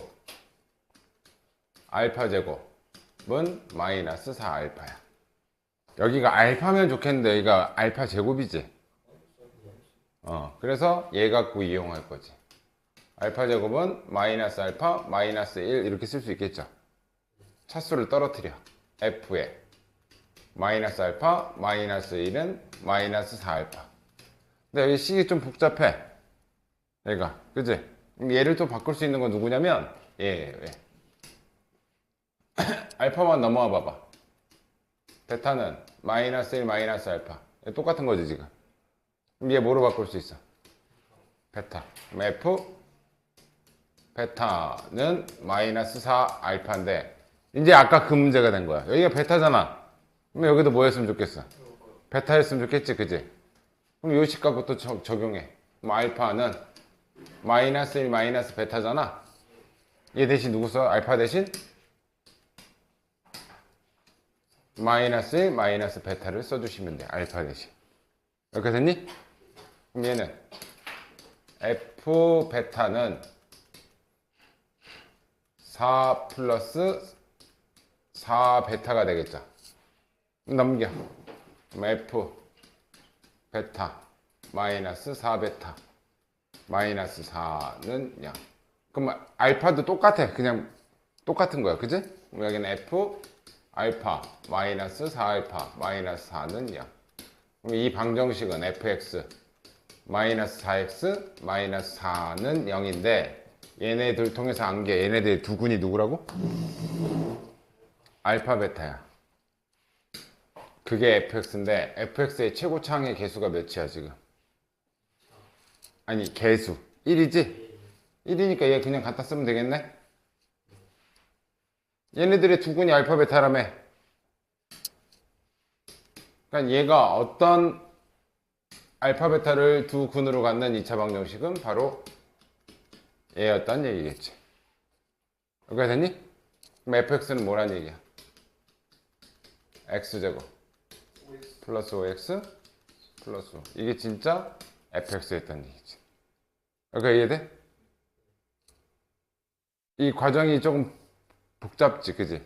알파 제곱은 마이너스 4알파야. 여기가 알파면 좋겠는데 여기가 알파 제곱이지. 그래서 얘 갖고 이용할 거지. 알파 제곱은 마이너스 알파 마이너스 1 이렇게 쓸 수 있겠죠. 차수를 떨어뜨려. F에 마이너스 알파 마이너스 1은 마이너스 4알파. 근데 여기 식이 좀 복잡해. 얘가 그지? 얘를 또 바꿀 수 있는 건 누구냐면 얘. 알파만 넘어와 봐봐. 베타는 마이너스 1 마이너스 알파. 똑같은 거지 지금. 그럼 얘 뭐로 바꿀 수 있어? 베타. 그럼 F 베타는 마이너스 4 알파인데 이제 아까 그 문제가 된 거야. 여기가 베타잖아. 그럼 여기도 뭐 했으면 좋겠어? 베타였으면 좋겠지, 그지? 그럼 요 식 갖고 또 적용해. 그럼 알파는 마이너스 1 마이너스 베타잖아. 얘 대신 누구 써? 알파 대신 마이너스 1 마이너스 베타를 써주시면 돼. 알파 대신. 이렇게 됐니? 그럼 얘는 F 베타는 4 플러스 4 베타가 되겠죠. 넘겨. 그럼 F 베타 마이너스 4 베타 마이너스 4는 0. 그럼 알파도 똑같아. 그냥 똑같은 거야. 그지? 그럼 여기는 F 알파 마이너스 4알파 마이너스 4는 0. 그럼 이 방정식은 fx 마이너스 4x 마이너스 4는 0인데 얘네들 통해서 안 게 얘네들의 두근이 누구라고? 알파 베타야. 그게 fx인데 fx의 최고차항의 개수가 몇이야 지금? 아니 개수 1이지? 1이니까 얘 그냥 갖다 쓰면 되겠네? 얘네들의 두근이 알파 베타라며. 그러니까 얘가 어떤 알파 베타를 두 근으로 갖는 2차 방정식은 바로 얘였단 얘기겠지. 여기가 됐니? 그럼 fx는 뭐란 얘기야? x제곱 플러스 5x 플러스 5. 이게 진짜 fx였단 얘기지. 여기가 이해돼? 이 과정이 조금 복잡지, 그지?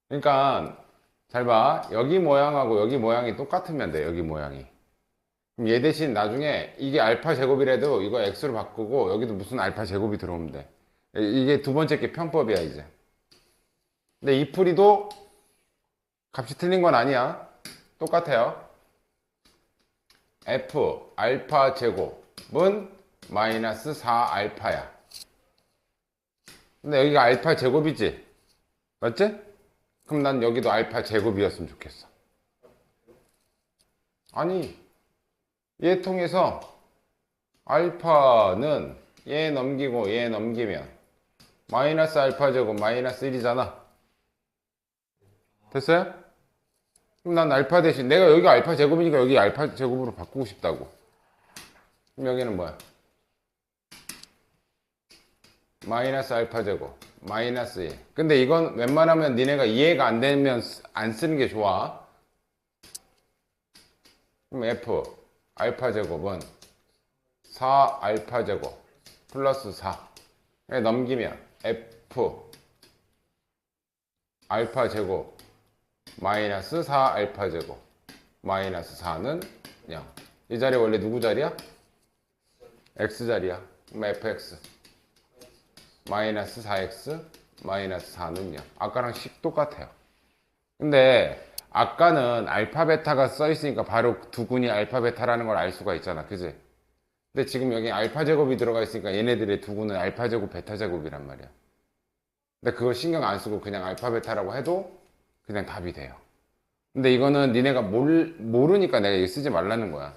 그러니까 잘 봐. 여기 모양하고 여기 모양이 똑같으면 돼. 여기 모양이. 그럼 얘 대신 나중에 이게 알파 제곱이라도 이거 x로 바꾸고 여기도 무슨 알파 제곱이 들어오면 돼. 이게 두 번째 게 편법이야 이제. 근데 이 풀이도 값이 틀린 건 아니야. 똑같아요. f 알파 제곱은 마이너스 4 알파야. 근데 여기가 알파 제곱이지? 맞지? 그럼 난 여기도 알파 제곱이었으면 좋겠어. 아니, 얘 통해서 알파는 얘 넘기고 얘 넘기면 마이너스 알파 제곱 마이너스 1이잖아. 됐어요? 그럼 난 알파 대신 내가 여기가 알파 제곱이니까 여기 알파 제곱으로 바꾸고 싶다고. 그럼 여기는 뭐야? 마이너스 알파 제곱 마이너스 1. 근데 이건 웬만하면 니네가 이해가 안 되면 안 쓰는 게 좋아. 그럼 f 알파 제곱은 4 알파 제곱 플러스 4 넘기면 f 알파 제곱 마이너스 4 알파 제곱 마이너스 4는 0. 이 자리 원래 누구 자리야? x 자리야. 그럼 fx 마이너스 4x 마이너스 4는 0. 아까랑 식 똑같아요. 근데 아까는 알파 베타가 써 있으니까 바로 두근이 알파 베타라는 걸 알 수가 있잖아. 그지? 근데 지금 여기 알파 제곱이 들어가 있으니까 얘네들의 두근은 알파 제곱 베타 제곱이란 말이야. 근데 그걸 신경 안 쓰고 그냥 알파 베타라고 해도 그냥 답이 돼요. 근데 이거는 니네가 모르니까 내가 이거 쓰지 말라는 거야.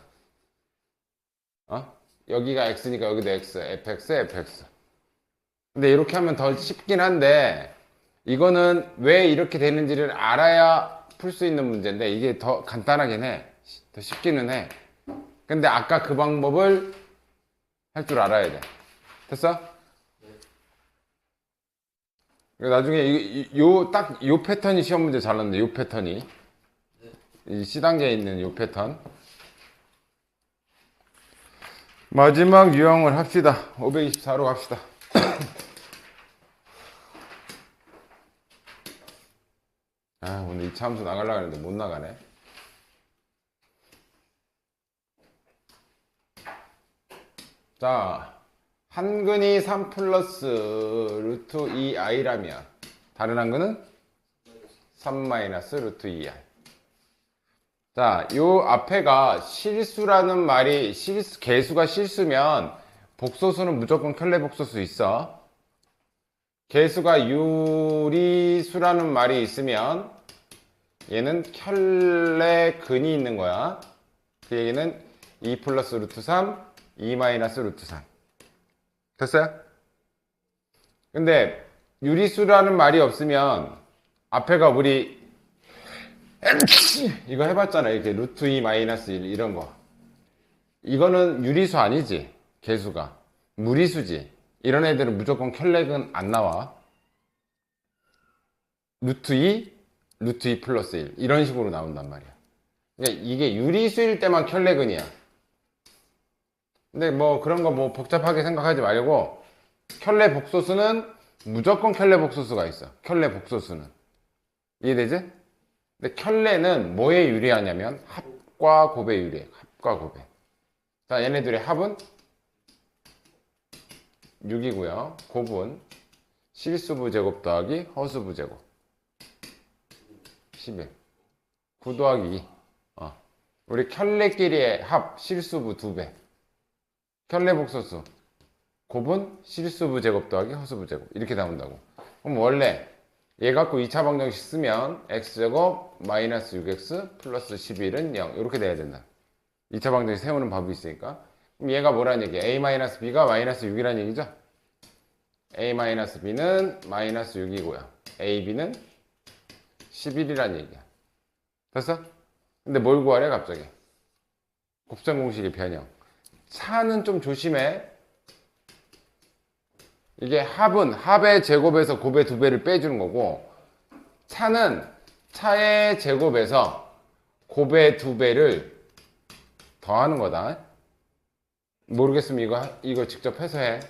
여기가 x니까 여기도 x, fx, fx. 근데 이렇게 하면 더 쉽긴 한데 이거는 왜 이렇게 되는지를 알아야 풀 수 있는 문제인데 이게 더 간단하긴 해. 더 쉽기는 해. 근데 아까 그 방법을 할 줄 알아야 돼. 됐어? 나중에 딱 요 패턴이 시험 문제 잘 나왔는데, 요 패턴이. 이 C단계에 있는 요 패턴. 마지막 유형을 합시다. 524로 갑시다. 아, 오늘 이 참수 나가려고 했는데 못 나가네. 자, 한근이 3 플러스 루트 2i라면 다른 한근은 3 마이너스 루트 2i. 자, 요 앞에가 실수라는 말이 개수가 실수면 복소수는 무조건 켤레 복소수 있어. 개수가 유리수라는 말이 있으면 얘는 켤레 근이 있는 거야. 그 얘기는 2 플러스 루트 3, 2 마이너스 루트 3. 됐어요? 근데 유리수라는 말이 없으면 앞에가 우리 이거 해봤잖아. 이렇게 루트 2 마이너스 1 이런 거. 이거는 유리수 아니지. 개수가. 무리수지. 이런 애들은 무조건 켤레근 안 나와. 루트 2, 루트 2 플러스 1 이런 식으로 나온단 말이야. 그러니까 이게 유리수일 때만 켤레근이야. 근데 뭐 그런 거 뭐 복잡하게 생각하지 말고 켤레 복소수는 무조건 켤레 복소수가 있어. 켤레 복소수는. 이해되지? 근데 켤레는 뭐에 유리하냐면 합과 곱에 유리해. 합과 곱에. 자, 얘네들의 합은 6이고요. 곱은 실수부 제곱 더하기 허수부 제곱 11. 9 더하기 2. 우리 켤레끼리의 합 실수부 2배. 켤레 복소수 곱은 실수부 제곱 더하기 허수부 제곱 이렇게 나온다고. 그럼 원래 얘 갖고 2차 방정식 쓰면 x제곱 마이너스 6x 플러스 11은 0 이렇게 돼야 된다. 2차 방정식 세우는 법이 있으니까. 그럼 얘가 뭐라는 얘기야? a-b가 마이너스 6이라는 얘기죠. a-b는 마이너스 6이고요. ab는 11이라는 얘기야. 됐어? 근데 뭘 구하래 갑자기? 곱셈 공식의 변형. 차는 좀 조심해. 이게 합은 합의 제곱에서 곱의 2배를 빼주는 거고, 차는 차의 제곱에서 곱의 2배를 더하는 거다. 모르겠으면 이거 직접 해서 해.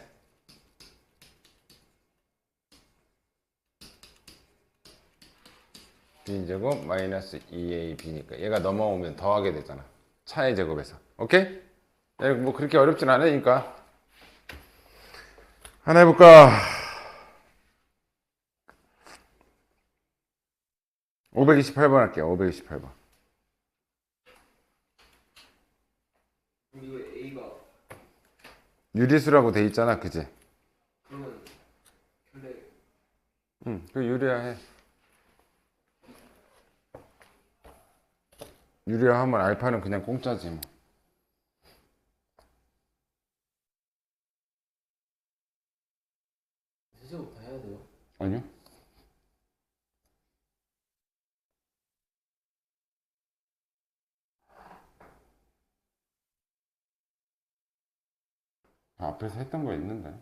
b제곱 마이너스 2ab니까 얘가 넘어오면 더하게 되잖아. 차의 제곱에서. 오케이? 뭐 그렇게 어렵진 않으니까 하나 해볼까? 528번 할게요. 528번. 이거 A가 유리수라고 돼 있잖아, 그지? 그러면 켤레 응, 그 유리화 해. 유리화 하면 알파는 그냥 공짜지 뭐. 세제곱 다 해야 돼요? 아니요. 앞에서 했던 거 있는데.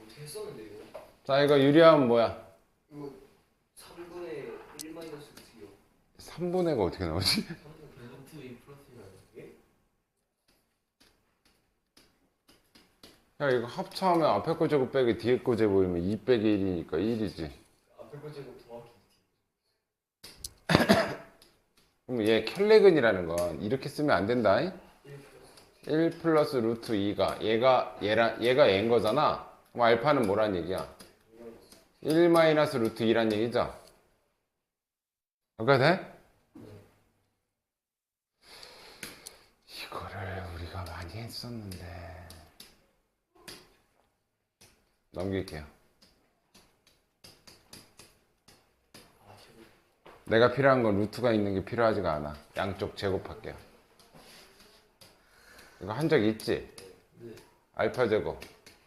어떻게 했었는데 이거? 자, 이거 유리화하면 뭐야? 이거 3분의 1 마이너스 2요. 3분의 가 어떻게 나오지? 3분의 루트 2 플러스 1 아니에요? 야, 이거 합쳐하면 앞에 거 제곱 빼기 뒤에 거 제곱이면 2 빼기 1이니까 1이지. 앞에 거 제곱 더하기 그럼 얘 켤레근이라는 건 이렇게 쓰면 안 된다. 1 플러스 루트 2가 얘가 얘인 거잖아. 그럼 알파는 뭐란 얘기야? 1 마이너스 루트 2란 얘기죠? 그렇게 돼? 이거를 우리가 많이 했었는데 넘길게요. 아 제곱. 내가 필요한 건 루트가 있는 게 필요하지가 않아. 양쪽 제곱할게요. 이거 한 적 있지? 네. 알파 제곱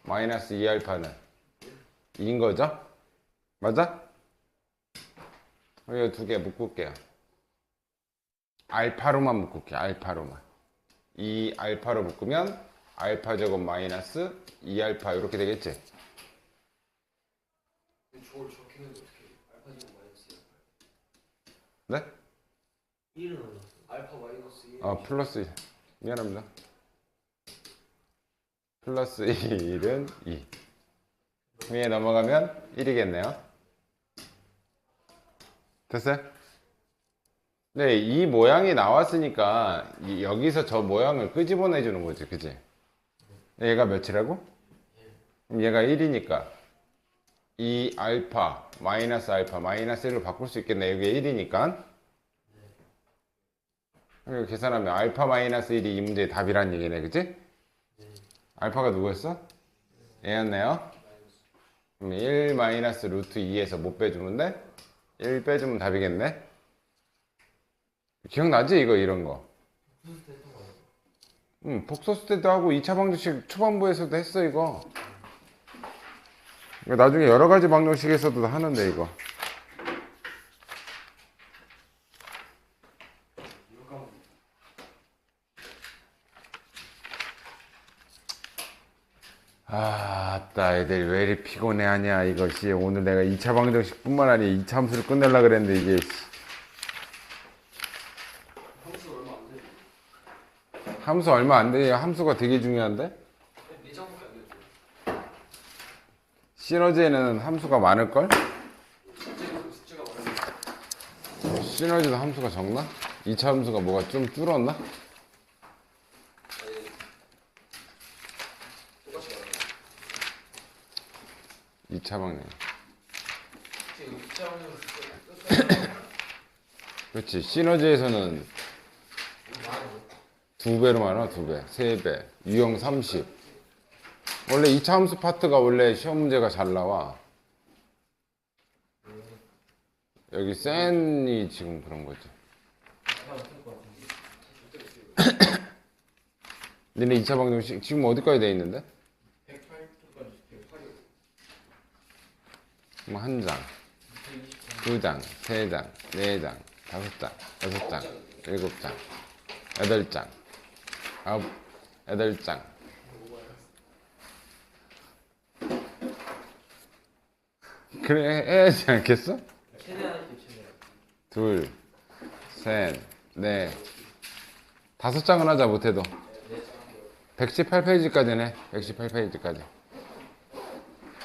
마이너스 2알파는 2인 거죠? 맞아? 이거 두 개 묶을게요. 알파로만 묶을게요. 알파로만. 2알파로 묶으면 알파 제곱 마이너스 2알파 이렇게 되겠지? 근데 저걸 저렇게 했는데 어떻게 알파 제곱 마이너스 네? 1은 얼마? 알파 마이너스 1. 플러스 1. 미안합니다. 플러스 1은 2. 위에 넘어가면 1이겠네요. 됐어요? 네, 이 모양이 나왔으니까 여기서 저 모양을 끄집어내 주는 거지, 그지? 얘가 몇이라고? 그럼 얘가 1이니까 2 알파 마이너스 1로 바꿀 수 있겠네. 여기 1이니까. 이거 계산하면 알파 마이너스 1이 이 문제의 답이란 얘기네, 그지? 알파가 누구였어? 얘였네요. 그럼 1 마이너스 루트 2에서 못 빼주면 돼? 1 빼주면 답이겠네? 기억나지? 이거 이런 거. 복소수 때도 하고 2차 방정식 초반부에서도 했어 이거. 이거 나중에 여러 가지 방정식에서도 하는데 이거. 아따 애들 왜 이리 피곤해하냐 이것이. 오늘 내가 2차 방정식 뿐만 아니라 2차 함수를 끝내려고 그랬는데 이게 함수 얼마 안 되죠? 함수 얼마 안 돼. 함수가 되게 중요한데? 4장밖에 안 되죠. 시너지에는 함수가 많을걸? 숫자가 많아요. 시너지도 함수가 적나? 2차 함수가 뭐가 좀 줄었나? 똑같이 많아요. 2차 방정. 지금 입장은 끝까지 그렇지. 시너지에서는 많아요. 2배로 많아, 2배, 3배, 유형 30. 원래 2차 함수 파트가 원래 시험 문제가 잘 나와. 여기 센이 지금 그런 거지. 니네 2차 방정식 지금 어디까지 돼 있는데? 108초까지 108이요. 뭐 한 장, 두 장, 세 장, 네 장, 다섯 장, 여섯 장, 일곱 장, 여덟 장, 아홉, 여덟 장. 그래 해야지 않겠어? 최대한 할게요, 최대한. 둘, 셋, 넷, 다섯 장은 하자 못해도. 118페이지까지는 해. 118페이지까지.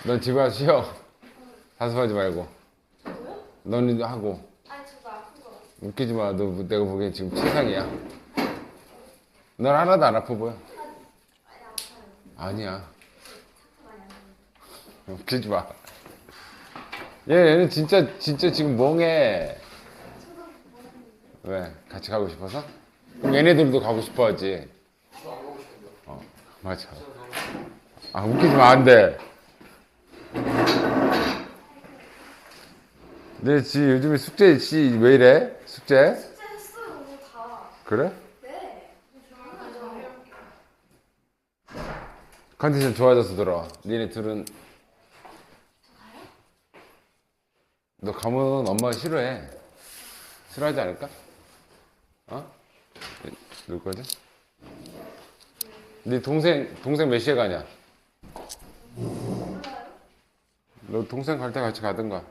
넌 집에 와서 쉬어. 자습하지 말고. 넌 하고. 아니 저도 아픈 거 같아. 웃기지 마. 너 내가 보기엔 지금 최상이야. 넌 하나도 안 아파 보여. 아니 아파요. 아니야. 차트 많이 안 나요. 웃기지 마. 얘는 진짜 지금 멍해. 저도 모르는데. 왜? 같이 가고 싶어서? 그럼 얘네들도 가고 싶어 하지. 저안 가고 싶은데요. 맞아. 아, 웃기지 마. 안 돼. 네, 요즘에 숙제 왜 이래? 숙제? 숙제 했어요 오늘 다. 그래? 네. 당연하죠. 컨디션 좋아져서 돌아와. 니네 둘은 너 가면 엄마가 싫어해. 싫어하지 않을까? 어? 누구 거지? 네 동생 몇 시에 가냐? 몰라요? 너 동생 갈 때 같이 가든가.